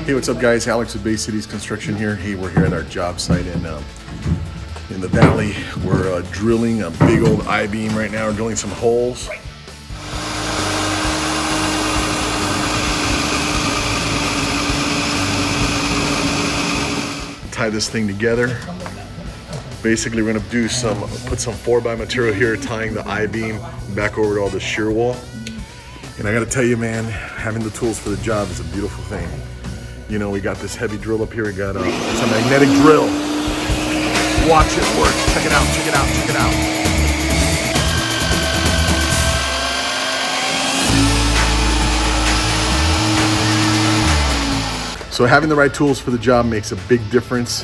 Hey, what's up guys? Alex with Bay Cities Construction here. Hey, we're here at our job site in the valley. We're drilling a big old I-beam right now. We're drilling some holes. Tie this thing together. Basically, we're gonna put some 4x material here, tying the I-beam back over to all the shear wall. And I gotta tell you, man, having the tools for the job is a beautiful thing. You know, we got this heavy drill up here. We got it's a magnetic drill. Watch it work. Check it out, check it out, check it out. So having the right tools for the job makes a big difference.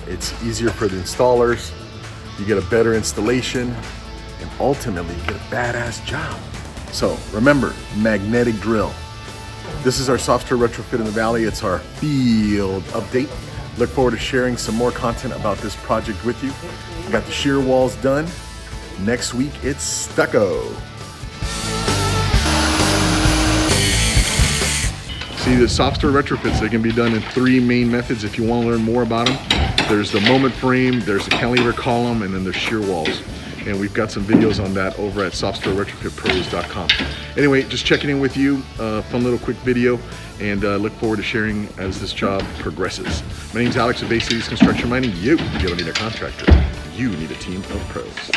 It's easier for the installers. You get a better installation, and ultimately you get a badass job. So remember, magnetic drill. This is our software retrofit in the valley. It's our field update. Look forward to sharing some more content about this project with you. We got the shear walls done. Next week, it's stucco. See, the software retrofits, they can be done in 3 main methods if you want to learn more about them. There's the moment frame, there's the cantilever column, and then there's shear walls. And we've got some videos on that over at softwareretrofitpros.com. Anyway, just checking in with you, fun little quick video, and look forward to sharing as this job progresses. My name's Alex of Bay Cities Construction Mining. You don't need a contractor, you need a team of pros.